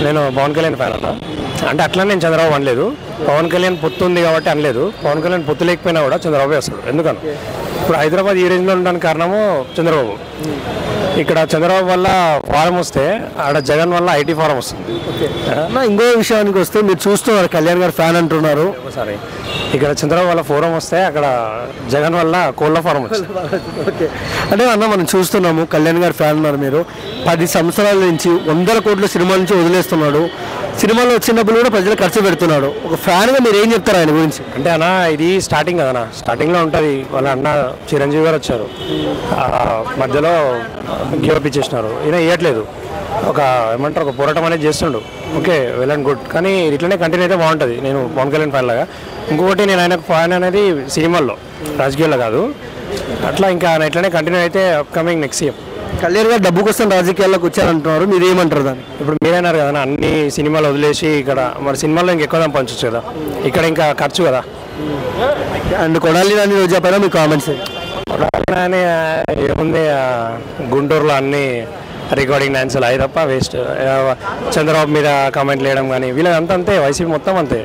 నేను పవన్ కళ్యాణ్ ఫ్యాన్ అన్న. అంటే అట్లా నేను చంద్రబాబు అనలేదు. పవన్ కళ్యాణ్ పొత్తు ఉంది కాబట్టి అనలేదు. పవన్ కళ్యాణ్ పొత్తు లేకపోయినా కూడా చంద్రబాబు వస్తాడు. ఎందుకని ఇప్పుడు హైదరాబాద్ ఈ రేంజ్లో ఉండడానికి కారణము చంద్రబాబు. ఇక్కడ చంద్రబాబు వల్ల ఫారం వస్తే ఆడ జగన్ వల్ల ఐటీ ఫారం వస్తుంది. ఇంకో విషయానికి వస్తే మీరు చూస్తున్నారు కళ్యాణ్ గారు ఫ్యాన్ అంటున్నారు. ఒకసారి ఇక్కడ చంద్రబాబు వల్ల ఫోరం వస్తే అక్కడ జగన్ వల్ల కోళ్ళ ఫారం వచ్చింది. ఓకే, అంటే అన్న మనం చూస్తున్నాము కళ్యాణ్ గారు ఫ్యాన్ ఉన్నారు. మీరు 10 సంవత్సరాల నుంచి 100 కోట్ల సినిమాల నుంచి వదిలేస్తున్నాడు. సినిమాలో వచ్చినప్పుడు కూడా ప్రజలు ఖర్చు పెడుతున్నాడు. ఒక ఫ్యాన్గా మీరు ఏం చెప్తారు ఆయన గురించి? అంటే అన్న ఇది స్టార్టింగ్ కదనా, స్టార్టింగ్లో ఉంటుంది. వాళ్ళ అన్న చిరంజీవి గారు వచ్చారు, మధ్యలో గివప్ ఇచ్చేసినారు. ఈయన ఇవ్వట్లేదు. ఒక ఏమంటారు, ఒక పోరాటం అనేది చేస్తుండు. Okay, well and good. కానీ ఇట్లనే కంటిన్యూ అయితే బాగుంటుంది. నేను పవన్ కళ్యాణ్ ఫ్యాన్ లాగా. ఇంకొకటి నేను ఆయనకు ఫ్యాన్ అనేది సినిమాల్లో, రాజకీయాల్లో కాదు. అట్లా ఇంకా ఆయన ఇట్లనే కంటిన్యూ అయితే అప్కమింగ్ నెక్స్ట్ ఇయర్. కళ్యాణ్ గారు డబ్బు కోసం రాజకీయాల్లోకి వచ్చారంటున్నారు, మీరు ఏమంటారు దాన్ని? ఇప్పుడు మీరైనారు కదా అన్ని సినిమాలు వదిలేసి ఇక్కడ మరి సినిమాల్లో ఇంకెక్కువ పంపించచ్చు కదా, ఇక్కడ ఇంకా ఖర్చు కదా. అండ్ కొడాలి నాని రోజా పైన మీ కామెంట్స్? కొడాలి ఏముంది, గుంటూరులో అన్ని రికార్డింగ్ డాన్సులు అవి తప్ప వేస్ట్. చంద్రబాబు మీద కామెంట్లు వేయడం కానీ వీళ్ళంతా అంతే, వైసీపీ మొత్తం అంతే.